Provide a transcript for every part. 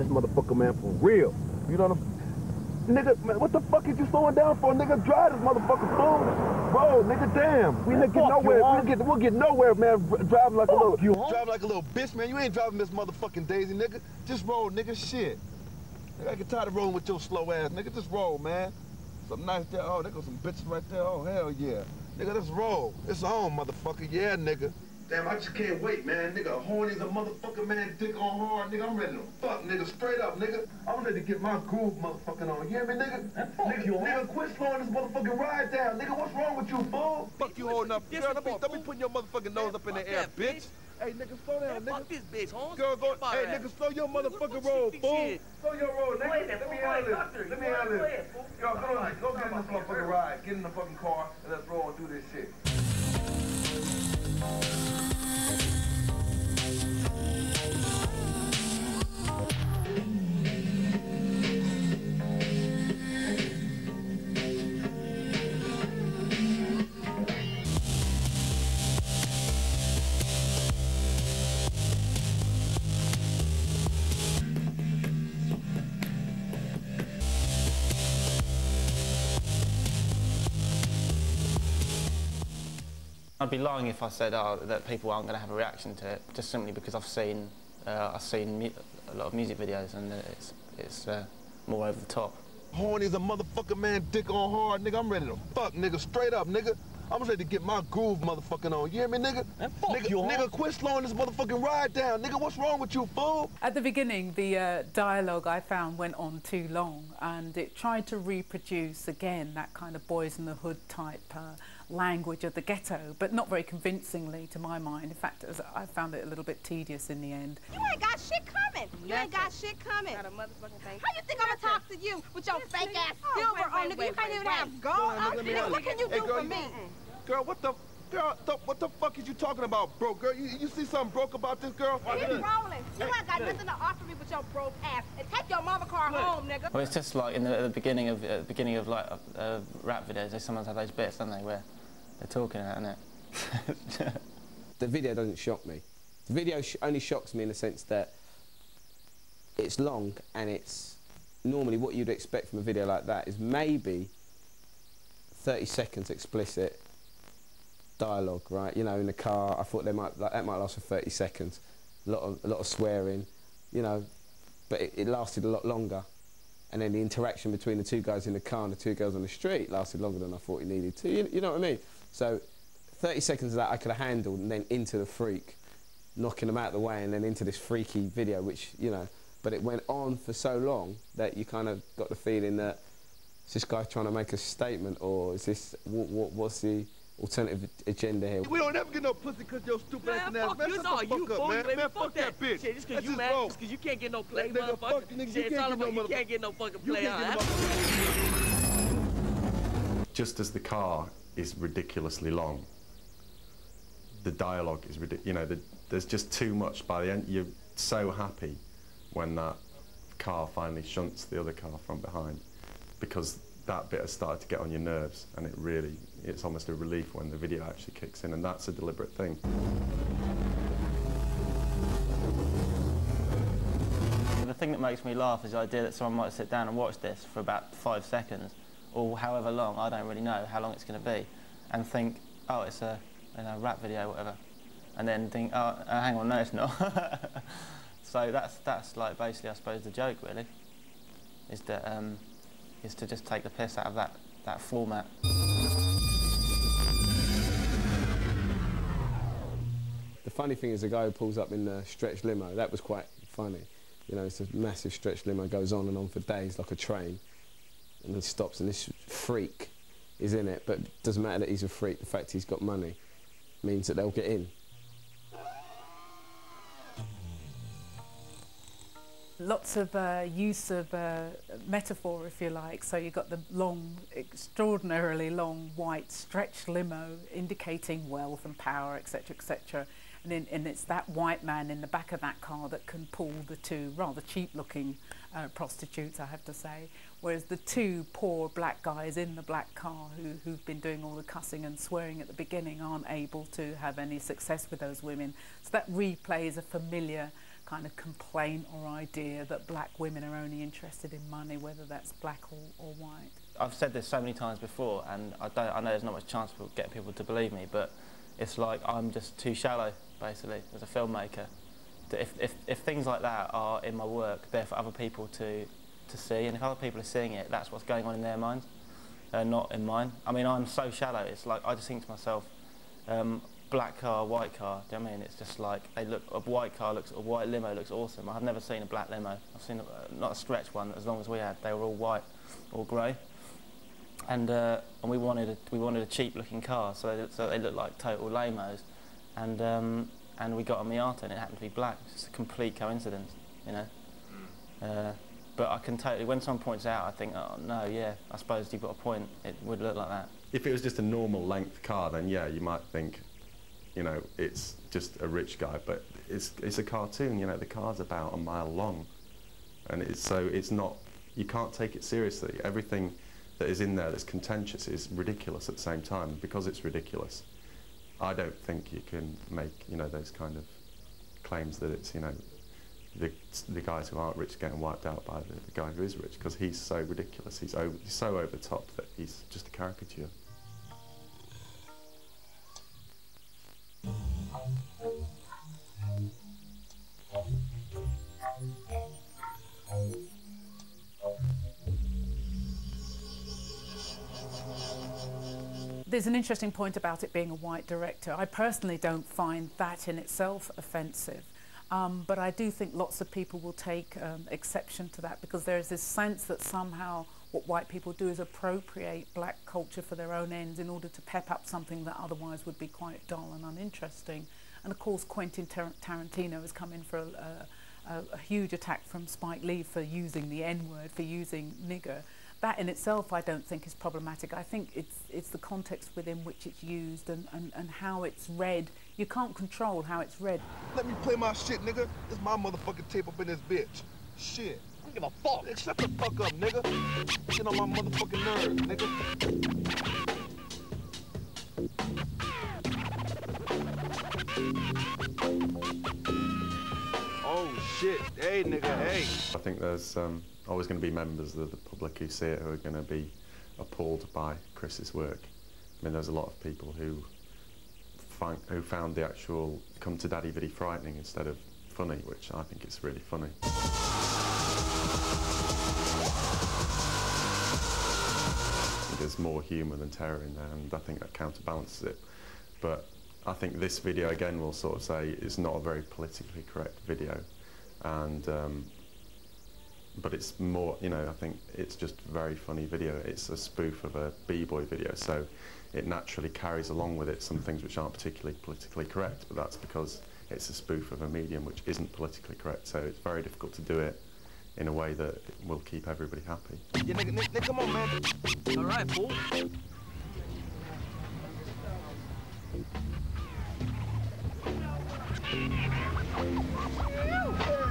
this motherfucker, man, for real. You know what I'm... Nigga, man, what the fuck is you slowing down for? Nigga, drive this motherfucker, fool. Bro, nigga, damn. We ain't get nowhere. We'll get nowhere, man, driving like a little... Driving like a little bitch, man. You ain't driving this motherfucking Daisy, nigga. Just roll, nigga, shit. Nigga, I get tired of rolling with your slow ass, nigga. Just roll, man. Something nice there. Oh, there goes some bitches right there. Oh, hell yeah. Nigga, let's roll. It's on, motherfucker. Yeah, nigga. Damn, I just can't wait, man. Nigga, horny's a motherfucker, man. Dick on hard, nigga. I'm ready to fuck, nigga. Straight up, nigga. I'm ready to get my groove motherfucking on. You hear me, nigga? Nigga, quit slowing this motherfucking ride down. Nigga, what's wrong with you, fool? Fuck you holding up. Girl, don't be putting your motherfucking nose up in the air, bitch. Hey, nigga, slow down, nigga. Fuck this bitch, Holmes. Girl, go. Hey, nigga, slow your motherfucking roll, fool. Slow your roll, nigga. Let me handle this. Let me handle this. Yo, go get in this motherfucking ride. Get in the fucking car and let's roll and do this shit. I'd be lying if I said that people aren't going to have a reaction to it, just simply because I've seen a lot of music videos and it's more over the top. Horny's a motherfucker, man. Dick on hard, nigga. I'm ready to fuck, nigga. Straight up, nigga. I'm ready to get my groove motherfucking on. You hear me, nigga? Nigga, quit slowing this motherfucking ride down. Nigga, what's wrong with you, fool? At the beginning, the dialogue I found went on too long, and it tried to reproduce, again, that kind of Boys in the Hood type language of the ghetto, but not very convincingly to my mind. In fact, I found it a little bit tedious in the end. You ain't got shit coming. You ain't got shit coming. Not a motherfucking thing. How you think I'm gonna talk to you with your fake ass silver on, nigga? You can't even have gold. Nigga, what can you do for me? Girl, what the fuck is you talking about, bro? Girl, you see something broke about this girl? Keep rolling. You ain't got nothing to offer me with your broke ass. And take your mama car home, nigga. Well, it's just like in the beginning of like rap videos, they sometimes have those bits, don't they, where they're talking about it. The video doesn't shock me. The video only shocks me in the sense that it's long and it's normally what you'd expect from a video like that is maybe 30 seconds explicit dialogue, right? You know, in the car. I thought that might last for 30 seconds. A lot of swearing, you know, but it lasted a lot longer. And then the interaction between the two guys in the car and the two girls on the street lasted longer than I thought it needed to. You know what I mean? So 30 seconds of that I could have handled, and then into the freak, knocking them out of the way, and then into this freaky video, which, you know, but it went on for so long that you kind of got the feeling that is this guy trying to make a statement, or is this, what's the alternative agenda here? We don't ever get no pussy because your stupid ass ass. Man, fuck you, man, fuck that bitch. Shit, just because you mad, just because you can't get no play, motherfucker. Shit, it's all about you can't get no fucking play. Just as the car is ridiculously long, the dialogue is ridiculous. You know, there's just too much. By the end, you're so happy when that car finally shunts the other car from behind, because that bit has started to get on your nerves, and it's almost a relief when the video actually kicks in, and that's a deliberate thing. The thing that makes me laugh is the idea that someone might sit down and watch this for about 5 seconds, or however long, I don't really know how long it's going to be, and think, oh, it's a rap video, whatever, and then think, oh, hang on, no, it's not. So that's like basically, I suppose, the joke really, is that is to just take the piss out of that format. The funny thing is, the guy who pulls up in the stretch limo, that was quite funny. You know, it's a massive stretch limo, goes on and on for days like a train, and then stops, and this freak is in it, but it doesn't matter that he's a freak, the fact he's got money means that they'll get in. Lots of use of metaphor, if you like. So you've got the long, extraordinarily long white stretch limo indicating wealth and power, etc., etc. And it's that white man in the back of that car that can pull the two rather cheap-looking prostitutes, I have to say. Whereas the two poor black guys in the black car who've been doing all the cussing and swearing at the beginning aren't able to have any success with those women. So that replays a familiar kind of complaint or idea that black women are only interested in money, whether that's black or white. I've said this so many times before, and I know there's not much chance of getting people to believe me, but it's like I'm just too shallow, basically, as a filmmaker. If things like that are in my work, they're for other people to see, and if other people are seeing it, that's what's going on in their minds, not in mine. I mean, I'm so shallow, it's like I just think to myself, black car, white car, do you know what I mean? It's just like, a white limo looks awesome. I've never seen a black limo. I've seen not a stretch one as long as we had. They were all white or grey. And we wanted a cheap looking car, so they looked like total lamos. And we got a Miata and it happened to be black. It's just a complete coincidence, you know. But I can totally, when someone points out, I think, oh no, yeah, I suppose you've got a point. It would look like that. If it was just a normal length car, then yeah, you might think, you know, it's just a rich guy, but it's a cartoon, you know, the car's about a mile long. And it's not, you can't take it seriously. Everything that is in there that's contentious is ridiculous at the same time. Because it's ridiculous, I don't think you can make, you know, those kind of claims that it's, you know, the guys who aren't rich getting wiped out by the guy who is rich, because he's so ridiculous, he's so over the top that he's just a caricature. There's an interesting point about it being a white director. I personally don't find that in itself offensive, but I do think lots of people will take exception to that, because there is this sense that somehow what white people do is appropriate black culture for their own ends in order to pep up something that otherwise would be quite dull and uninteresting. And of course Quentin Tarantino has come in for a huge attack from Spike Lee for using the N-word, for using nigger. That in itself I don't think is problematic. I think it's the context within which it's used and how it's read. You can't control how it's read. Let me play my shit, nigga. It's my motherfucking tape up in this bitch. Shit. I don't give a fuck. Nigga, shut the fuck up, nigga. Get on my motherfucking nerves, nigga. Oh shit. Hey, nigga, hey. I think there's always going to be members of the public who see it who are going to be appalled by Chris's work. I mean, there's a lot of people who found the actual Come to Daddy video frightening instead of funny, which I think is really funny. There's more humour than terror in there, and I think that counterbalances it. But I think this video again will sort of say it's not a very politically correct video, and but it's more, you know, I think it's just a very funny video. It's a spoof of a B-boy video, so it naturally carries along with it some things which aren't particularly politically correct, but that's because it's a spoof of a medium which isn't politically correct, so it's very difficult to do it in a way that will keep everybody happy. Yeah, nigga, come on, man. All right, fool.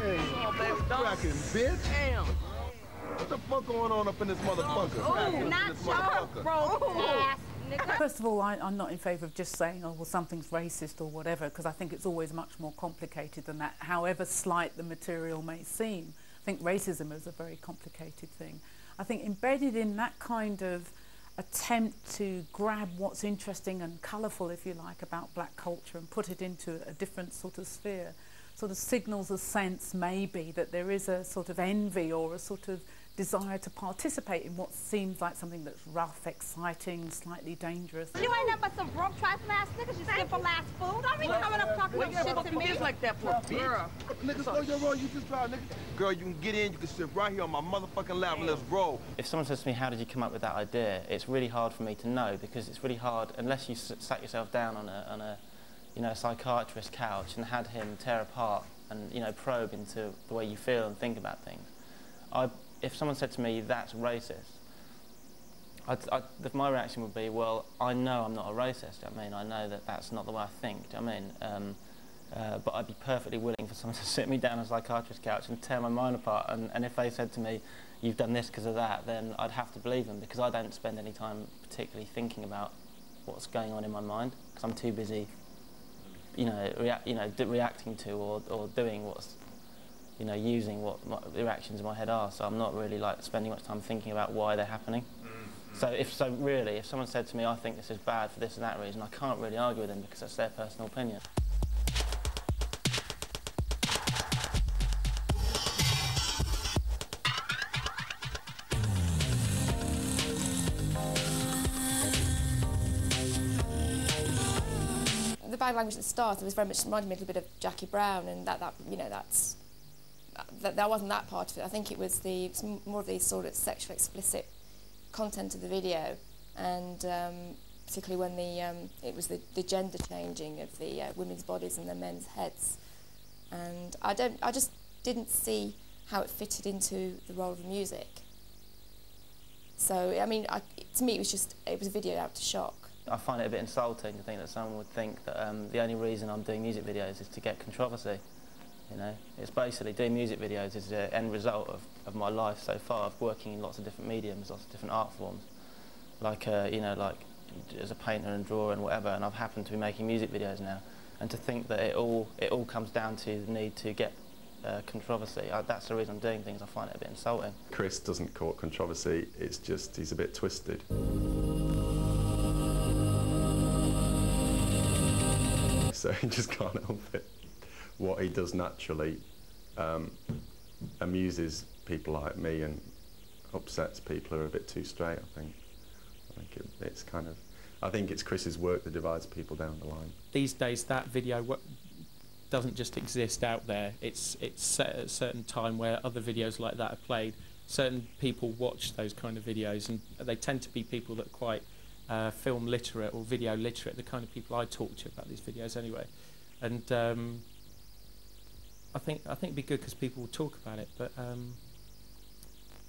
Hey, cracking, bitch. Damn. What the fuck going on up in this motherfucker? Oh, not your broke ass, nigga. First of all, I'm not in favour of just saying, oh, well, something's racist or whatever, because I think it's always much more complicated than that, however slight the material may seem. I think racism is a very complicated thing. I think embedded in that kind of attempt to grab what's interesting and colourful, if you like, about black culture and put it into a different sort of sphere, sort of signals a sense maybe that there is a sort of envy or a sort of desire to participate in what seems like something that's rough, exciting, slightly dangerous. You ain't nothing but some broke trifling ass niggas. You simple ass fool. Don't be coming up talking no shit to me. Kids like that for a bitch. Nigga, slow your roll. You just drive, nigga. Girl, you can get in. You can sit right here on my motherfucking lap and let's roll. If someone says to me, how did you come up with that idea? It's really hard for me to know, because it's really hard, unless you sat yourself down on a you know, psychiatrist's couch and had him tear apart and, you know, probe into the way you feel and think about things. If someone said to me, that's racist, my reaction would be, well, I know I'm not a racist, do you know what I mean? I know that that's not the way I think, do you know what I mean? But I'd be perfectly willing for someone to sit me down on a psychiatrist's couch and tear my mind apart, and if they said to me, you've done this because of that, then I'd have to believe them, because I don't spend any time particularly thinking about what's going on in my mind, because I'm too busy, you know, reacting to or doing what's you know, using what the reactions in my head are. So I'm not really like spending much time thinking about why they're happening. So if someone said to me, I think this is bad for this and that reason, I can't really argue with them because that's their personal opinion. The bad language at the start, it was very much reminded me a little bit of Jackie Brown, and that you know, that wasn't that part of it. I think it was more of the sort of sexual explicit content of the video, and particularly when it was the gender changing of the women's bodies and the men's heads, and I just didn't see how it fitted into the role of the music. So I mean, to me, it was a video out to shock. I find it a bit insulting to think that someone would think that the only reason I'm doing music videos is to get controversy. You know, it's basically doing music videos is the end result of my life so far, of working in lots of different mediums, lots of different art forms, like you know, like as a painter and drawer and whatever. And I've happened to be making music videos now, and to think that it all comes down to the need to get controversy. That's the reason I'm doing things. I find it a bit insulting. Chris doesn't court controversy. It's just he's a bit twisted. So he just can't help it. What he does naturally amuses people like me and upsets people who are a bit too straight, I think. It's kind of, I think it's Chris's work that divides people down the line. These days that video doesn't just exist out there, it's set at a certain time where other videos like that are played. Certain people watch those kind of videos, and they tend to be people that are quite film literate or video literate, the kind of people I talk to about these videos anyway. And I think it'd be good because people will talk about it. But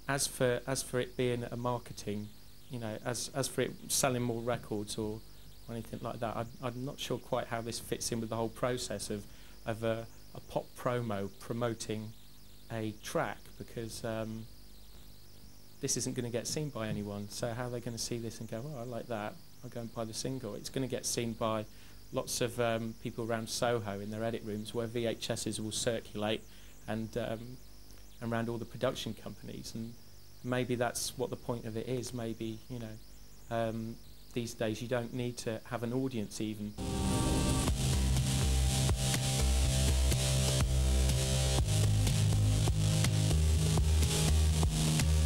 as for it being a marketing, you know, as for it selling more records or anything like that, I'm not sure quite how this fits in with the whole process of a pop promo promoting a track, because this isn't going to get seen by anyone. So how are they going to see this and go, oh, I like that, I'll go and buy the single? It's going to get seen by lots of people around Soho in their edit rooms, where VHSs will circulate, and around all the production companies. And maybe that's what the point of it is. Maybe, you know, these days you don't need to have an audience even.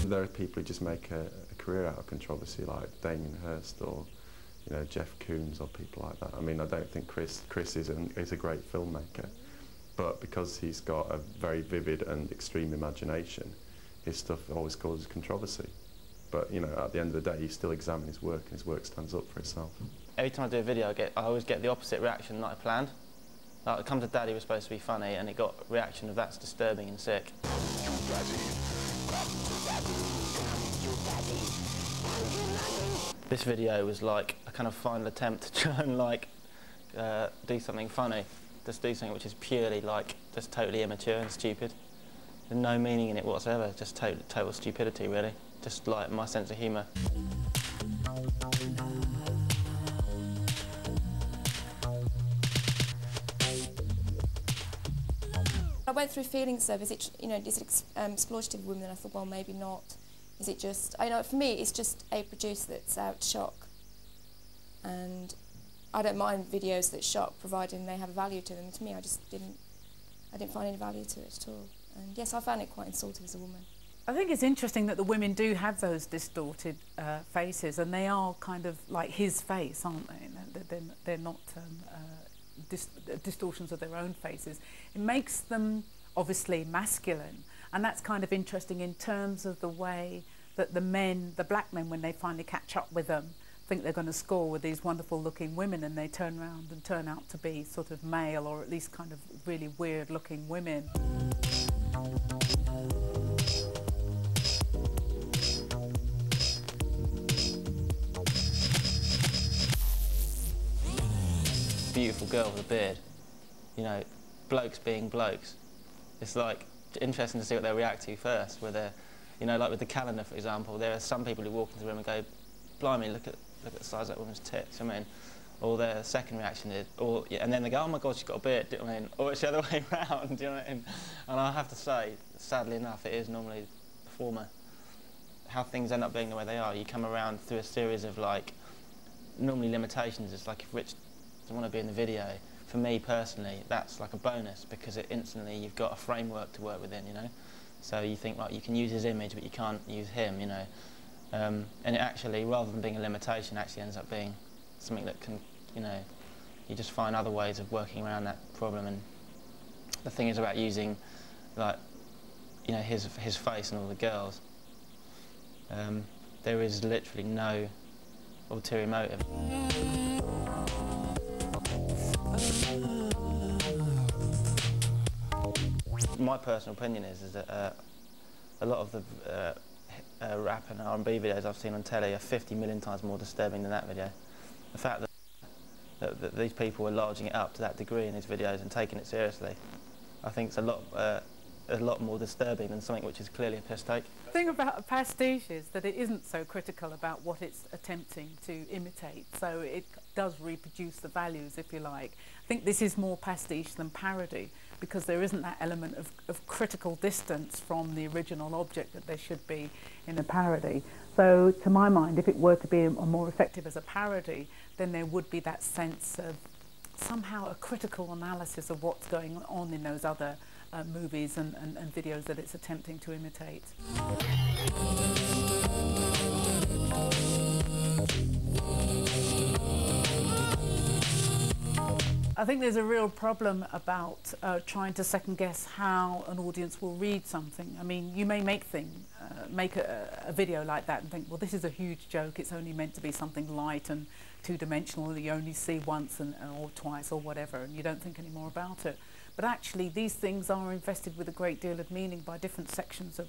There are people who just make a career out of controversy, like Damien Hirst or, you know, Jeff Koons or people like that. I mean, I don't think Chris is a great filmmaker, but because he's got a very vivid and extreme imagination, his stuff always causes controversy. But, you know, at the end of the day, you still examine his work, and his work stands up for itself. Every time I do a video, I always get the opposite reaction that I planned. Like, Come to Daddy was supposed to be funny, and it got a reaction of that's disturbing and sick. This video was like a kind of final attempt to try and like do something funny, just do something which is purely like just totally immature and stupid. There's no meaning in it whatsoever, just total stupidity really, just like my sense of humour. I went through feelings of, is it exploitative of women? And I thought, well, maybe not. Is it just, I know for me, it's just a producer that's out to shock. And I don't mind videos that shock, providing they have a value to them. To me, I didn't find any value to it at all. And yes, I found it quite insulting as a woman. I think it's interesting that the women do have those distorted faces, and they are kind of like his face, aren't they? They're not distortions of their own faces. It makes them obviously masculine, and that's kind of interesting in terms of the way that the black men, when they finally catch up with them, think they're going to score with these wonderful looking women, and they turn around and turn out to be sort of male, or at least kind of really weird looking women. Beautiful girl with a beard, you know, blokes being blokes. It's like interesting to see what they react to first, where they're, you know, like with the calendar, for example, there are some people who walk into the room and go, blimey, look at the size of that woman's tits. I mean, or their second reaction is, and then they go, oh my God, she's got a beard, do you know what I mean? Or it's the other way around, do you know what I mean? And I have to say, sadly enough, it is normally the former. How things end up being the way they are, you come around through a series of, like, normally limitations. It's like if Rich doesn't want to be in the video, for me personally, that's like a bonus, because it instantly, you've got a framework to work within, you know? So you think, like, you can use his image, but you can't use him, you know? And it actually, rather than being a limitation, actually ends up being something that can, you know, you just find other ways of working around that problem. And the thing is about using, like, you know, his face and all the girls. There is literally no ulterior motive. My personal opinion is that a lot of the rap and R&B videos I've seen on telly are 50 million times more disturbing than that video. The fact that these people are larging it up to that degree in these videos and taking it seriously, I think it's a lot more disturbing than something which is clearly a piss take. The thing about a pastiche is that it isn't so critical about what it's attempting to imitate, so it does reproduce the values, if you like. I think this is more pastiche than parody, because there isn't that element of critical distance from the original object that there should be in a parody. So to my mind, if it were to be more effective as a parody, then there would be that sense of somehow a critical analysis of what's going on in those other movies and videos that it's attempting to imitate. I think there's a real problem about trying to second guess how an audience will read something. I mean, you may make a video like that and think, well, this is a huge joke, it's only meant to be something light and two-dimensional that you only see once or twice or whatever, and you don't think any more about it. But actually, these things are invested with a great deal of meaning by different sections of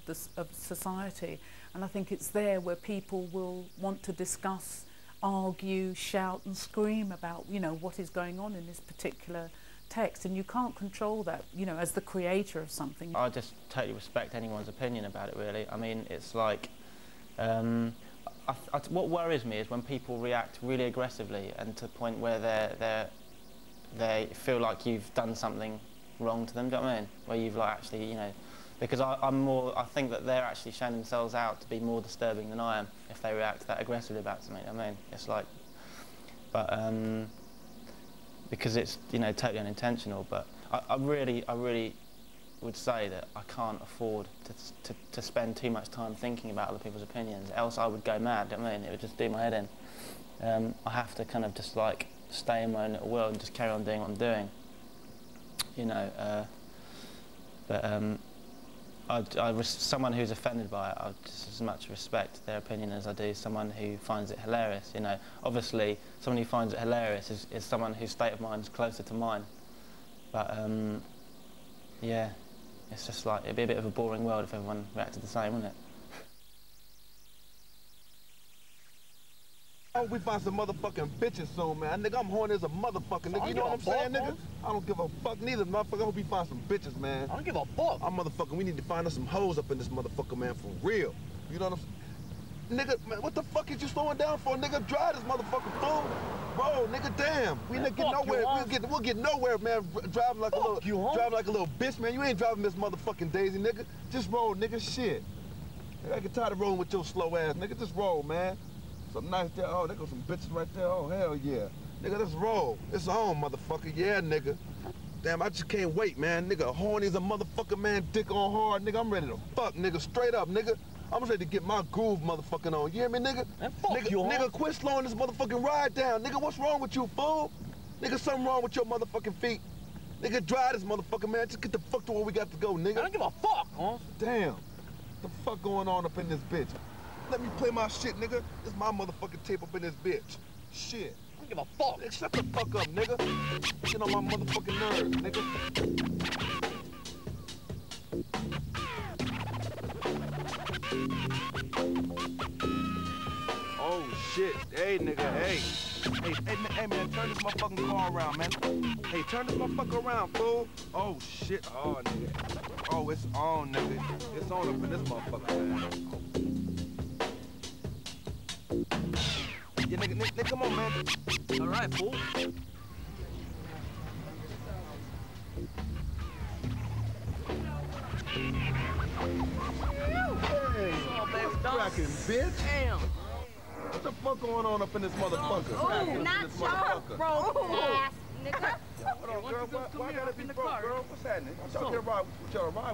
society, and I think it's there where people will want to discuss, argue, shout and scream about, you know, what is going on in this particular text, and you can't control that, you know, as the creator of something. I just totally respect anyone's opinion about it, really. I mean, it's like, what worries me is when people react really aggressively and to the point where they feel like you've done something wrong to them, do you know what I mean? Where you've like actually, you know, because I think that they're actually showing themselves out to be more disturbing than I am if they react that aggressively about something, you know what I mean? It's like, but, because it's, you know, totally unintentional, but I really would say that I can't afford to spend too much time thinking about other people's opinions, else I would go mad, do you know what I mean? It would just do my head in. I have to kind of just like stay in my own little world and just carry on doing what I'm doing, you know, someone who's offended by it, I just as much respect their opinion as I do someone who finds it hilarious, you know. Obviously, someone who finds it hilarious is someone whose state of mind is closer to mine. But, yeah, it's just like, it'd be a bit of a boring world if everyone reacted the same, wouldn't it? I hope we find some motherfucking bitches soon, man. Nigga, I'm horny as a motherfucker, nigga. You know what I'm saying, nigga? I don't give a fuck neither, motherfucker. I hope we find some bitches, man. I don't give a fuck. I'm motherfucking, we need to find us some hoes up in this motherfucker, man, for real. You know what I'm saying? Nigga, man, what the fuck is you slowing down for? Nigga, drive this motherfucking fool. Bro, nigga, damn. We ain't get nowhere. We'll get nowhere, man, driving like a little bitch, man. You ain't driving this motherfucking Daisy, nigga. Just roll, nigga, shit. I get tired of rolling with your slow ass, nigga. Just roll, man. Some nice there. Oh, there goes some bitches right there. Oh, hell yeah. Nigga, let's roll. It's on, motherfucker. Yeah, nigga. Damn, I just can't wait, man. Nigga, horny as a motherfucker, man. Dick on hard, nigga. I'm ready to fuck, nigga. Straight up, nigga. I'm ready to get my groove motherfucking on. You hear me, nigga? Man, fuck you, nigga, quit slowing this motherfucking ride down. Nigga, what's wrong with you, fool? Nigga, something wrong with your motherfucking feet. Nigga, drive this motherfucker, man. Just get the fuck to where we got to go, nigga. I don't give a fuck, huh? Damn. What the fuck going on up in this bitch? Let me play my shit, nigga. This my motherfucking tape up in this bitch. Shit. I don't give a fuck. Nigga, shut the fuck up, nigga. Get on my motherfucking nerves, nigga. Oh, shit. Hey, nigga, hey. Hey, man, turn this motherfucking car around, man. Hey, turn this motherfucker around, fool. Oh, shit. Oh, nigga. Oh, it's on, nigga. It's on up in this motherfucker, man. You nigga, come on, man. All right, fool. Hey, cracking, bitch. Damn. What the fuck going on up in this motherfucker? Oh, not your broke ass, nigga. Hold on, girl. Why gotta be broke, girl? What's happening? I'm trying to ride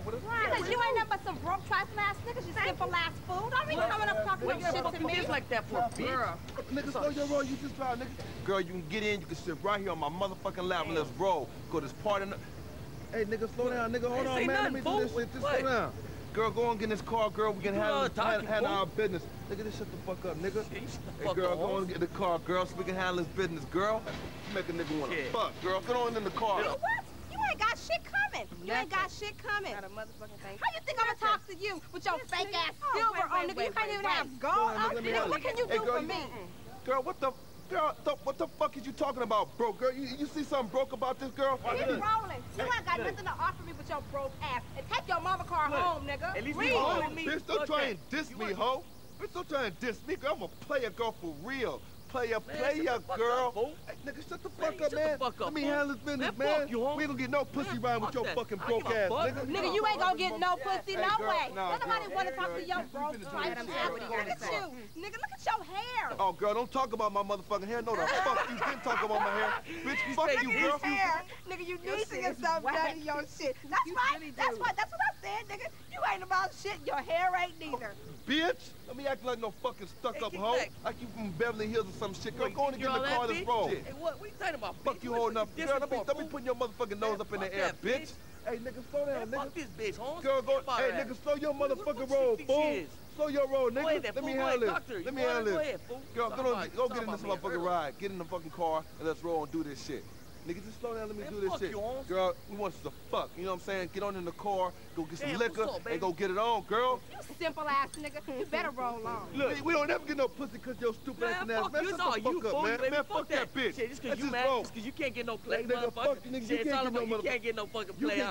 with us. Right, because you ain't nothing but some broke, trifling ass niggas, you simple ass fool. Don't be coming up talking no shit to me. Like that for a bitch. Nigga, slow your roll. You just drive, nigga. Girl, you can get in. You can sit right here on my motherfucking lap and let's roll. Go to this party. Hey, nigga, slow down, nigga. Hold on, man. Let me do this shit. Just slow down. Girl, go and get in this car, girl. We can handle our business. Nigga, just shut the fuck up, nigga. Hey, girl, go on and get in the car, girl, so we can handle this business, girl. You make a nigga wanna fuck, girl. Get on in the car. You know what? You ain't got shit coming. You ain't got shit coming. Not a motherfucking thing. How you think I'm gonna talk to you with your fake ass silver on, nigga? You can't even have gold. Nigga, what can you do for me? Girl, what the fuck is you talking about, bro? Girl, you see something broke about this girl? Keep rolling. You ain't got nothing to offer me with your broke ass. And take your mama car home, nigga. At least bitch, don't try and diss me, ho. Bitch, don't try and diss me, girl. I'm a player girl for real. Player, girl. Hey, nigga, shut the fuck up, man. Let me handle this business, man. We ain't gonna get no pussy riding with your fucking broke ass, nigga. Nigga, you ain't gonna get no pussy, no way. Nobody wanna talk to your broke ass. Look at you. Nigga, look at your hair. Oh, girl, don't talk about my motking hair. No, the fuck you didn't talk about my hair. Bitch, fuck you, girl. Nigga, you need to get something done to your shit. That's right. That's what I said, nigga. You ain't about shit. Your hair ain't neither. Bitch, let me act like no fucking stuck-up hoe. Like you from Beverly Hills or some shit. Girl, go on and get in the car, let's roll. Hey, what you talking about, bitch? Fuck you holding up. Girl, don't be putting your motherfucking nose up in the air, bitch. Hey, nigga, slow down, nigga. Fuck this bitch, Holmes. Girl, go. Hey, nigga, slow your motherfucking roll, fool. Slow your roll, nigga. Let me handle this. Let me handle this. Girl, go get in this motherfucking ride. Get in the fucking car and let's roll and do this shit. Nigga, just slow down, let me do this shit. Girl, we want you to fuck, you know what I'm saying? Get on in the car, go get some liquor, and go get it on, girl. You simple ass nigga, you better roll on. Look, we don't ever get no pussy because your stupid ass man. Man, shut the fuck up, man. Man, fuck that bitch. Shit, just because you mad, just because you can't get no play, nigga, fuck you, nigga, you can't get no fucking play.